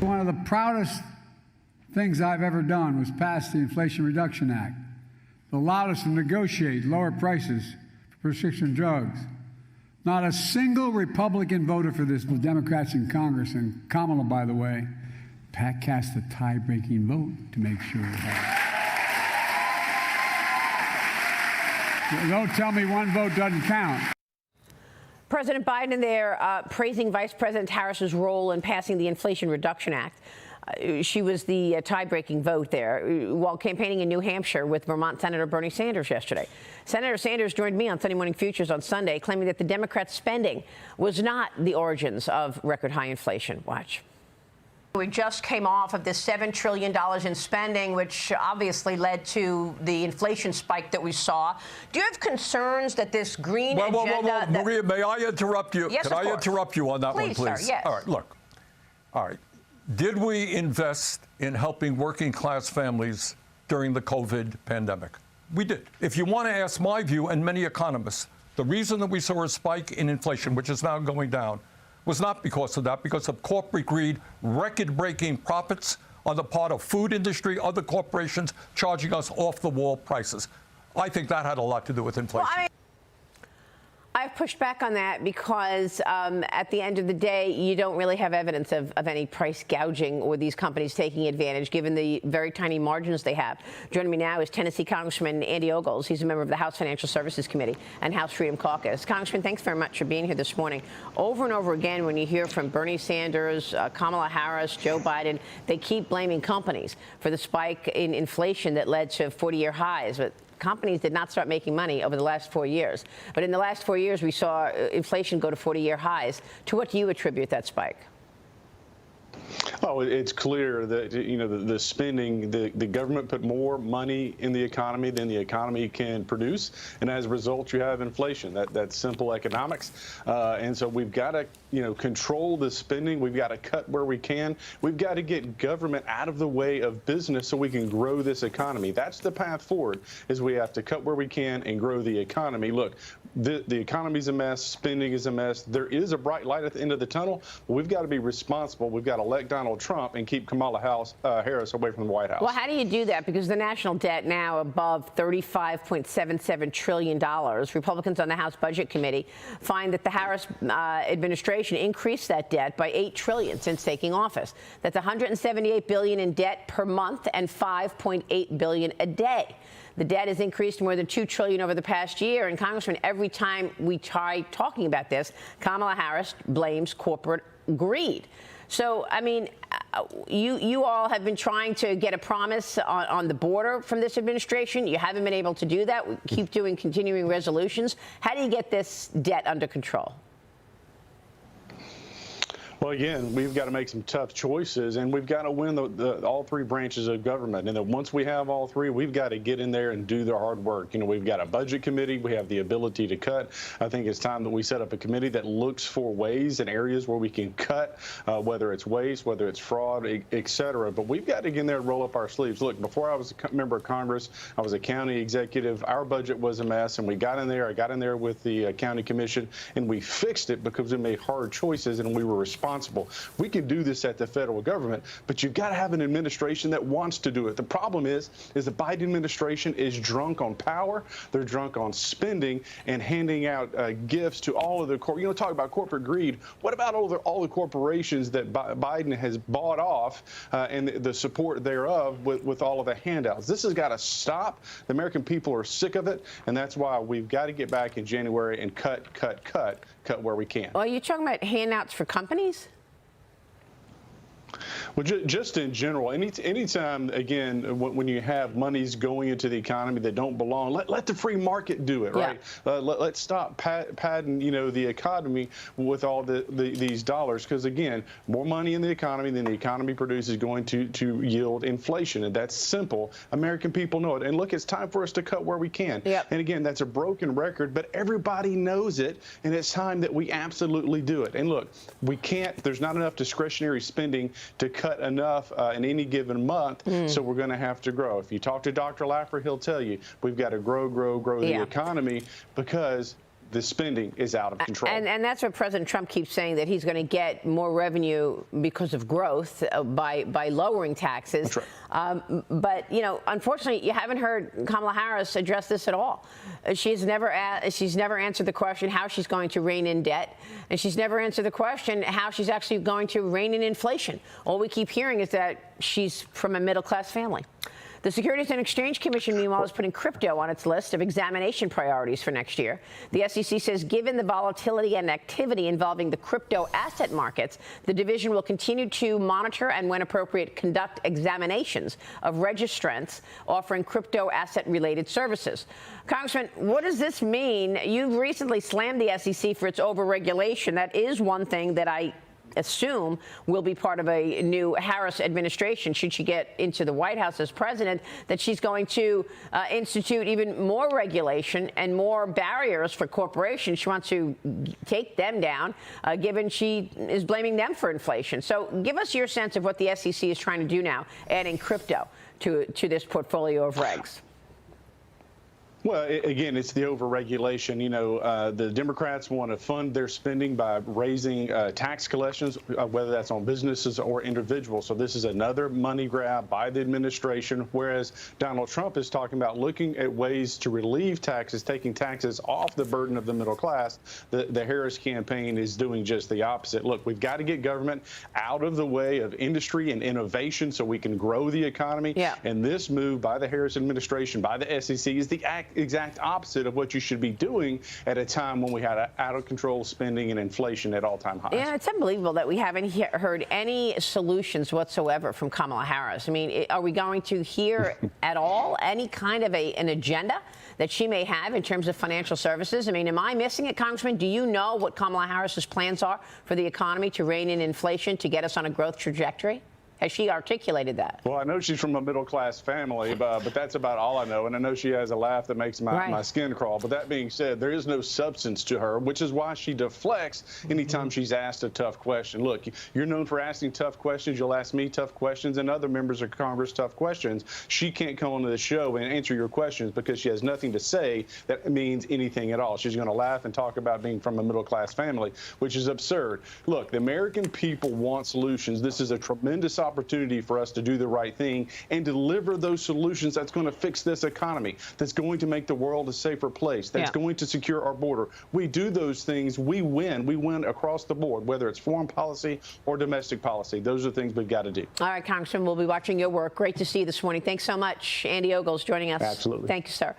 One of the proudest things I've ever done was pass the Inflation Reduction Act that allowed us to negotiate lower prices for prescription drugs. Not a single Republican voted for this. The Democrats in Congress, and Kamala, by the way, cast a tie-breaking vote to make sure that. Don't tell me one vote doesn't count. President Biden there praising Vice President Harris's role in passing the Inflation Reduction Act. She was the tie-breaking vote there while campaigning in New Hampshire with Vermont Senator Bernie Sanders yesterday. Senator Sanders joined me on Sunday Morning Futures on Sunday, claiming that the Democrats' spending was not the origins of record-high inflation. Watch. We just came off of this $7 trillion in spending, which obviously led to the inflation spike that we saw. Do you have concerns that this green agenda... Maria, may I interrupt you? Yes, Can I interrupt you on that one, please? Sir, yes. All right, look. All right. Did we invest in helping working-class families during the COVID pandemic? We did. If you want to ask my view and many economists, the reason that we saw a spike in inflation, which is now going down, was not because of that, because of corporate greed, record-breaking profits on the part of food industry, other corporations charging us off-the-wall prices. I think that had a lot to do with inflation. Well, I've pushed back on that because at the end of the day, you don't really have evidence of any price gouging or these companies taking advantage, given the very tiny margins they have. Joining me now is Tennessee Congressman Andy Ogles. He's a member of the House Financial Services Committee and House Freedom Caucus. Congressman, thanks very much for being here this morning. Over and over again, when you hear from Bernie Sanders, Kamala Harris, Joe Biden, they keep blaming companies for the spike in inflation that led to 40-year highs. But companies did not start making money over the last 4 years. But in the last 4 years, we saw inflation go to 40-year highs. To what do you attribute that spike? Oh, it's clear that, you know, the spending, the government put more money in the economy than the economy can produce. And as a result, you have inflation. That's simple economics. And so we've got to, you know, control the spending. We've got to cut where we can. We've got to get government out of the way of business so we can grow this economy. That's the path forward, is we have to cut where we can and grow the economy. Look, the economy's a mess. Spending is a mess. There is a bright light at the end of the tunnel, but we've got to be responsible. We've got to elect Donald Trump and keep Kamala Harris away from the White House. Well, how do you do that? Because the national debt now above $35.77 trillion. Republicans on the House Budget Committee find that the Harris administration increased that debt by $8 trillion since taking office. That's $178 billion in debt per month and $5.8 billion a day. The debt has increased more than $2 trillion over the past year. And, Congressman, every time we try talking about this, Kamala Harris blames corporate greed. So, I mean, you all have been trying to get a promise on the border from this administration. You haven't been able to do that. We keep doing continuing resolutions. How do you get this debt under control? Well, again, we've got to make some tough choices, and we've got to win all three branches of government. And then once we have all three, we've got to get in there and do the hard work. You know, we've got a budget committee. We have the ability to cut. I think it's time that we set up a committee that looks for ways and areas where we can cut, whether it's waste, whether it's fraud, et cetera. But we've got to get in there and roll up our sleeves. Look, before I was a member of Congress, I was a county executive. Our budget was a mess, and we got in there. I got in there with the county commission, and we fixed it because we made hard choices, and we were responsible. We can do this at the federal government, but you've got to have an administration that wants to do it. The problem is the Biden administration is drunk on power. They're drunk on spending and handing out gifts to all of the talk about corporate greed. What about all the corporations that Biden has bought off and the support thereof with all of the handouts? This has got to stop. The American people are sick of it, and that's why we've got to get back in January and cut where we can. Well, are you talking about handouts for companies? Well, just in general, anytime, again, when you have monies going into the economy that don't belong, let the free market do it, right? Yeah. Let's stop padding, the economy with all these dollars, because, again, more money in the economy than the economy produces is going to yield inflation, and that's simple. American people know it. And, look, it's time for us to cut where we can. Yep. And, again, that's a broken record, but everybody knows it, and it's time that we absolutely do it. And, look, we can't – there's not enough discretionary spending to cut enough in any given month, so we're going to have to grow. If you talk to Dr. Laffer, he'll tell you we've got to grow the economy, because the spending is out of control. And that's what President Trump keeps saying, that he's going to get more revenue because of growth by lowering taxes. That's right. But, you know, unfortunately, you haven't heard Kamala Harris address this at all. She's never answered the question how she's going to rein in debt, and she's never answered the question how she's actually going to rein in inflation. All we keep hearing is that she's from a middle-class family. The Securities and Exchange Commission, meanwhile, is putting crypto on its list of examination priorities for next year. The SEC says given the volatility and activity involving the crypto asset markets, the division will continue to monitor and, when appropriate, conduct examinations of registrants offering crypto asset-related services. Congressman, what does this mean? You've recently slammed the SEC for its overregulation. That is one thing that I assume will be part of a new Harris administration, should she get into the White House as president, that she's going to institute even more regulation and more barriers for corporations. She wants to take them down, given she is blaming them for inflation. So give us your sense of what the SEC is trying to do now, adding crypto to this portfolio of regs. Well, again, it's the overregulation. You know, the Democrats want to fund their spending by raising tax collections, whether that's on businesses or individuals. So this is another money grab by the administration, whereas Donald Trump is talking about looking at ways to relieve taxes, taking taxes off the burden of the middle class. The Harris campaign is doing just the opposite. Look, we've got to get government out of the way of industry and innovation so we can grow the economy. Yeah. And this move by the Harris administration, by the SEC, is the exact opposite of what you should be doing at a time when we had out of control spending and inflation at all-time highs. Yeah, it's unbelievable that we haven't heard any solutions whatsoever from Kamala Harris. I mean, are we going to hear at all any kind of an agenda that she may have in terms of financial services? I mean, am I missing it, Congressman? Do you know what Kamala Harris's plans are for the economy to rein in inflation, to get us on a growth trajectory? Has she articulated that? Well, I know she's from a middle-class family, but that's about all I know. And I know she has a laugh that makes my skin crawl. But that being said, there is no substance to her, which is why she deflects anytime she's asked a tough question. Look, you're known for asking tough questions. You'll ask me tough questions and other members of Congress tough questions. She can't come onto the show and answer your questions because she has nothing to say that means anything at all. She's going to laugh and talk about being from a middle-class family, which is absurd. Look, the American people want solutions. This is a tremendous opportunity for us to do the right thing and deliver those solutions that's going to fix this economy, that's going to make the world a safer place, that's going to secure our border. We do those things, we win. We win across the board, whether it's foreign policy or domestic policy. Those are things we've got to do. All right, Congressman, we'll be watching your work. Great to see you this morning. Thanks so much. Andy Ogles joining us. Absolutely. Thank you, sir.